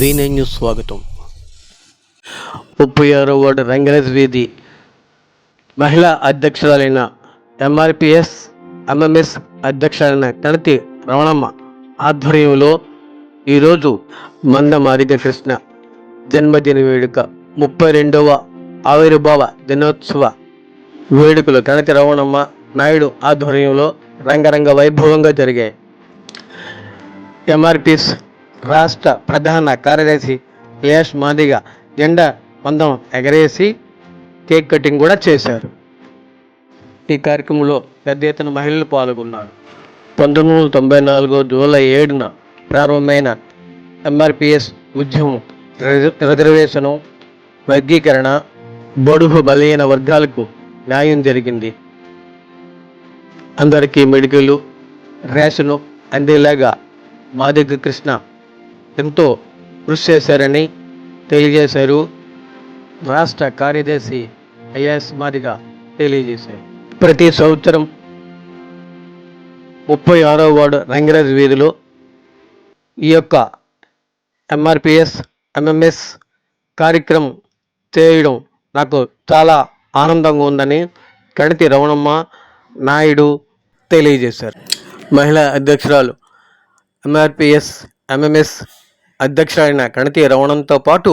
News స్వాగతం. 36వ ward Rangaraj వీధి మహిళా అధ్యక్షురాలైన ఎంఆర్పిఎస్ ఎంఎంఎస్ అధ్యక్షురాలైన కణతి రమణమ్మ ఆధ్వర్యంలో ఈరోజు మంద మాదిగ కృష్ణ జన్మదిన వేడుక 32వ ఆవిర్భావ దినోత్సవ వేడుకలు కణతి రమణమ్మ నాయుడు ఆధ్వర్యంలో రంగరంగ వైభవంగా జరిగాయి. ఎంఆర్పిఎస్ రాష్ట్ర ప్రధాన కార్యదర్శి యాష్ మాదిగ జెండా పందం ఎగరేసి కేక్ కటింగ్ కూడా చేశారు. ఈ కార్యక్రమంలో పెద్ద ఎత్తున మహిళలు పాల్గొన్నారు. 1994 జూలై 7న ప్రారంభమైన ఎంఆర్పిఎస్ ఉద్యమం రిజర్వేషను, వర్గీకరణ, బడుగు బలహీన వర్గాలకు న్యాయం జరిగింది. అందరికీ మెడికల్ రేషను అందేలాగా మాదిగ కృష్ణ ఎంతో కృషి చేశారని తెలియజేశారు. రాష్ట్ర కార్యదర్శి ఐఎస్ మాదిగ తెలియజేశారు. ప్రతి సంవత్సరం 36వ వార్డు రంగరాజ్ వీధిలో ఈ యొక్క ఎంఆర్పిఎస్ ఎంఎంఎస్ కార్యక్రమం చేయడం నాకు చాలా ఆనందంగా ఉందని కణతి రమణమ్మ నాయుడు తెలియజేశారు. మహిళా అధ్యక్షురాలు ఎంఆర్పిఎస్ ఎంఎంఎస్ అధ్యక్షులైన కణతి రమణంతో పాటు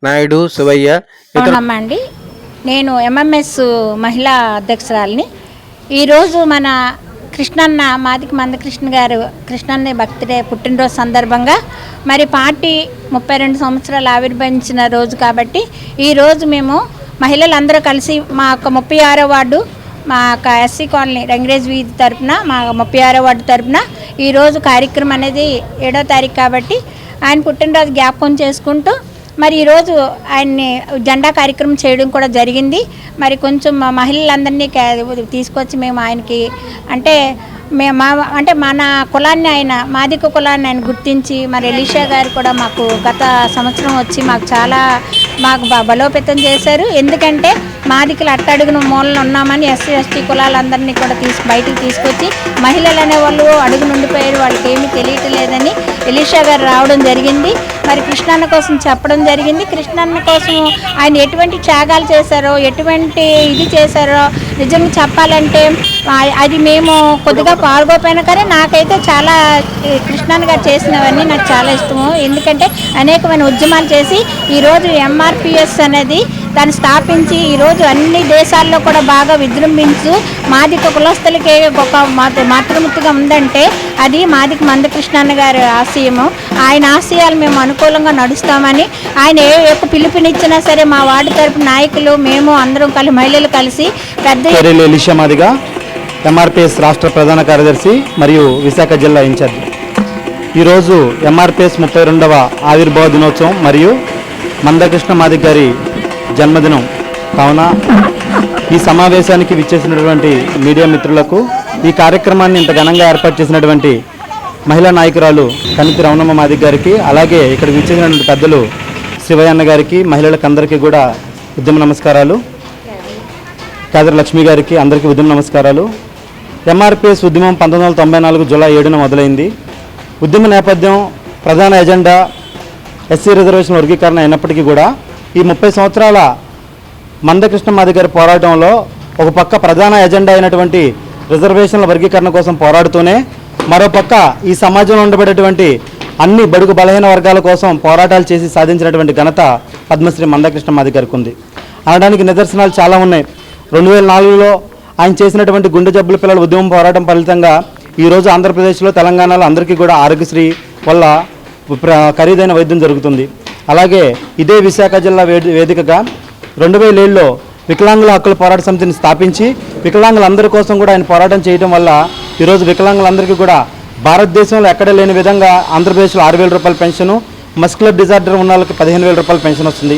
నాయుడు, శివయ్య అండి. నేను ఎంఎంఎస్ మహిళా అధ్యక్షురాలిని. ఈరోజు మన కృష్ణన్న మాదిక మందకృష్ణ గారు కృష్ణన్న బర్త్డే పుట్టినరోజు సందర్భంగా మరి పార్టీ 32 సంవత్సరాలు ఆవిర్భవించిన రోజు కాబట్టి ఈరోజు మేము మహిళలందరూ కలిసి మా యొక్క 36వ వార్డు మా యొక్క ఎస్సీ కాలనీ రంగరాజ్ వీధి తరపున మా 36వ వార్డు తరపున ఈరోజు కార్యక్రమం అనేది 7వ తారీఖు కాబట్టి ఆయన పుట్టినరోజు జ్ఞాపకం చేసుకుంటూ మరి ఈరోజు ఆయన్ని జెండా కార్యక్రమం చేయడం కూడా జరిగింది. మరి కొంచెం మా మహిళలందరినీ తీసుకొచ్చి మేము ఆయనకి అంటే మన కులాన్ని ఆయన మాదిక కులాన్ని ఆయన గుర్తించి మరి ఎలీషా గారు కూడా మాకు గత సంవత్సరం వచ్చి మాకు బలోపేతం చేశారు. ఎందుకంటే మాదికలు అట్టడుగున మూలన ఉన్నామని ఎస్సీ ఎస్టీ కులాలందరినీ కూడా బయటకు తీసుకొచ్చి మహిళలు అనేవాళ్ళు అడుగు నుండిపోయారు, వాళ్ళకి ఏమీ తెలియట్లేదని ఎలీషా గారు రావడం జరిగింది. మరి కృష్ణన్న కోసం చెప్పడం జరిగింది. కృష్ణన్న కోసం ఆయన ఎటువంటి త్యాగాలు చేశారో, ఎటువంటి ఇది చేశారో నిజంగా చెప్పాలంటే అది మేము కొద్దిగా పాల్గొపోయినా కానీ నాకైతే చాలా కృష్ణన్న గారు చేసినవన్నీ నాకు చాలా ఇష్టము. ఎందుకంటే అనేకమైన ఉద్యమాలు చేసి ఈరోజు ఎంఆర్పిఎస్ అనేది దాన్ని స్థాపించి ఈరోజు అన్ని దేశాల్లో కూడా బాగా విజృంభించు మాదిక కులస్తులకే ఒక మాతృమూర్తిగా ఉందంటే అది మాదిక మందకృష్ణన్న గారి ఆశయము. ఆయన ఆశయాలు మేము అనుకూలంగా నడుస్తామని ఆయన ఏ యొక్క పిలుపునిచ్చినా సరే మా వార్డు తరపు నాయకులు మేము అందరం మహిళలు కలిసి పెద్ద ఎలీషా మాదిగ ఎంఆర్పిఎస్ రాష్ట్ర ప్రధాన కార్యదర్శి మరియు విశాఖ జిల్లా ఇన్ఛార్జ్. ఈరోజు ఎంఆర్పిఎస్ 32వ ఆవిర్భావ దినోత్సవం మరియు మందకృష్ణ మాదిగ గారి జన్మదినం కావున ఈ సమావేశానికి విచ్చేసినటువంటి మీడియా మిత్రులకు, ఈ కార్యక్రమాన్ని ఇంత ఘనంగా ఏర్పాటు చేసినటువంటి మహిళా నాయకురాలు కణతి రమణమ్మ మాదిగ గారికి, అలాగే ఇక్కడ విచ్చేసినటువంటి పెద్దలు శివయ్య అన్న గారికి, మహిళలకు అందరికీ కూడా ఉద్యమ నమస్కారాలు. కాదర్ లక్ష్మి గారికి అందరికీ ఉద్యమ నమస్కారాలు. ఎంఆర్పిఎస్ ఉద్యమం 1994 జూలై 7న మొదలైంది. ఉద్యమ నేపథ్యం ప్రధాన ఎజెండా ఎస్సీ రిజర్వేషన్ వర్గీకరణ అయినప్పటికీ కూడా ఈ 30 సంవత్సరాల మందకృష్ణ మాదిగ గారి పోరాటంలో ఒక పక్క ప్రధాన ఎజెండా అయినటువంటి రిజర్వేషన్ల వర్గీకరణ కోసం పోరాడుతూనే మరోపక్క ఈ సమాజంలో ఉండబడేటువంటి అన్ని బడుగు బలహీన వర్గాల కోసం పోరాటాలు చేసి సాధించినటువంటి ఘనత పద్మశ్రీ మందకృష్ణ మాదిగ గారికి ఉంది. అనడానికి నిదర్శనాలు చాలా ఉన్నాయి. 2004లో ఆయన చేసినటువంటి గుండె జబ్బుల పిల్లల ఉద్యమం పోరాటం ఫలితంగా ఈరోజు ఆంధ్రప్రదేశ్లో, తెలంగాణలో అందరికీ కూడా ఆరోగ్యశ్రీ వల్ల ఖరీదైన వైద్యం జరుగుతుంది. అలాగే ఇదే విశాఖ జిల్లా వేదికగా 2007లో వికలాంగుల హక్కుల పోరాట సమితిని స్థాపించి వికలాంగులందరి కోసం కూడా ఆయన పోరాటం చేయడం వల్ల ఈరోజు వికలాంగులందరికీ కూడా భారతదేశంలో ఎక్కడ లేని విధంగా ఆంధ్రప్రదేశ్లో 6,000 రూపాయల పెన్షను, మస్కులర్ డిజార్డర్ ఉన్న వాళ్ళకి 15,000 రూపాయల పెన్షన్ వస్తుంది.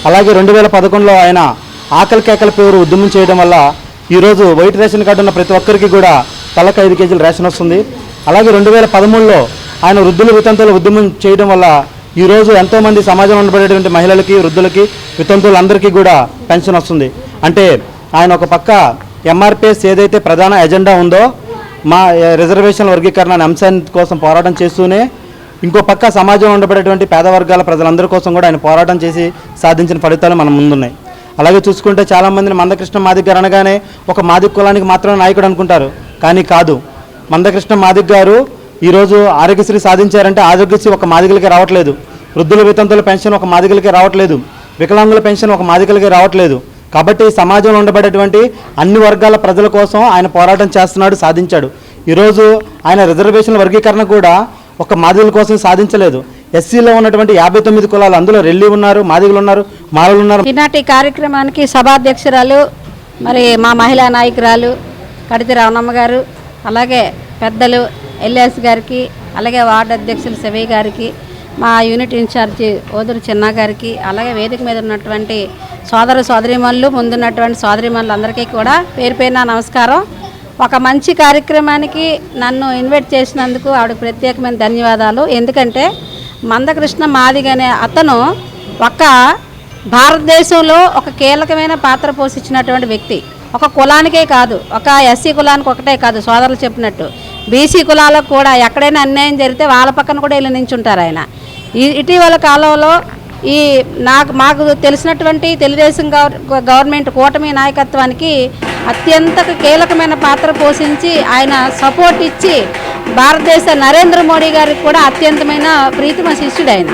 అలాగే 2011లో ఆయన ఆకలి కేకల పేరు ఉద్యమం చేయడం వల్ల ఈరోజు వైట్ రేషన్ కార్డు ఉన్న ప్రతి ఒక్కరికి కూడా తలకు 5 కేజీల రేషన్ వస్తుంది. అలాగే 2013లో ఆయన వృద్ధుల వితంతుల ఉద్యమం చేయడం వల్ల ఈరోజు ఎంతోమంది సమాజంలో ఉండబడేటువంటి మహిళలకి, వృద్ధులకి, వితంతువులందరికీ కూడా పెన్షన్ వస్తుంది. అంటే ఆయన ఒక పక్క ఎంఆర్పిఎస్ ఏదైతే ప్రధాన ఎజెండా ఉందో మా రిజర్వేషన్ వర్గీకరణ అనే అంశాన్ని కోసం పోరాటం చేస్తూనే ఇంకో పక్క సమాజంలో ఉండబడేటువంటి పేద వర్గాల ప్రజలందరి కోసం కూడా ఆయన పోరాటం చేసి సాధించిన ఫలితాలు మన ముందున్నాయి. అలాగే చూసుకుంటే చాలామందిని మందకృష్ణ మాదిగ గారు అనగానే ఒక మాదిగ కులానికి మాత్రమే నాయకుడు అనుకుంటారు, కానీ కాదు. మందకృష్ణ మాదిగ గారు ఈరోజు ఆరోగ్యశ్రీ సాధించారంటే ఆరోగ్యశ్రీ ఒక మాదిగలకే రావట్లేదు, వృద్ధుల వితంతుల పెన్షన్ ఒక మాదిగలకే రావట్లేదు, వికలాంగుల పెన్షన్ ఒక మాదిగలకే రావట్లేదు. కాబట్టి సమాజంలో ఉండబడేటువంటి అన్ని వర్గాల ప్రజల కోసం ఆయన పోరాటం చేస్తున్నాడు, సాధించాడు. ఈరోజు ఆయన రిజర్వేషన్ల వర్గీకరణ కూడా ఒక మాదిగల కోసం సాధించలేదు. ఎస్సీలో ఉన్నటువంటి 59 కులాలు, అందులో రెల్లి ఉన్నారు, మాదిగలు ఉన్నారు, మాలలు ఉన్నారు. ఈనాటి కార్యక్రమానికి సభాధ్యక్షురాలు మరి మా మహిళా నాయకురాలు కడితి రవణమ్మ గారు, అలాగే పెద్దలు ఎల్ఎస్ గారికి, అలాగే వార్డు అధ్యక్షులు శివయ్య గారికి, మా యూనిట్ ఇన్ఛార్జి ఓదురు చిన్న గారికి, అలాగే వేదిక మీద ఉన్నటువంటి సోదరీమణులు, ముందున్నటువంటి సోదరీమణులు అందరికీ కూడా పేరు పేరున నమస్కారం. ఒక మంచి కార్యక్రమానికి నన్ను ఇన్వైట్ చేసినందుకు ఆవిడకు ప్రత్యేకమైన ధన్యవాదాలు. ఎందుకంటే మందకృష్ణ మాదిగ అనే అతను భారతదేశంలో ఒక కీలకమైన పాత్ర పోషించినటువంటి వ్యక్తి. ఒక కులానికే కాదు, ఒక ఎస్సీ కులానికి ఒకటే కాదు, సోదరులు చెప్పినట్టు బీసీ కులాలకు కూడా ఎక్కడైనా అన్యాయం జరిగితే వాళ్ళ పక్కన కూడా వీళ్ళు నించుంటారు ఆయన. ఇటీవల కాలంలో మాకు తెలిసినటువంటి తెలుగుదేశం గవర్నమెంట్ కూటమి నాయకత్వానికి అత్యంత కీలకమైన పాత్ర పోషించి ఆయన సపోర్ట్ ఇచ్చి భారతదేశ నరేంద్ర మోడీ గారికి కూడా అత్యంతమైన ప్రీతిమ శిష్యుడు ఆయన.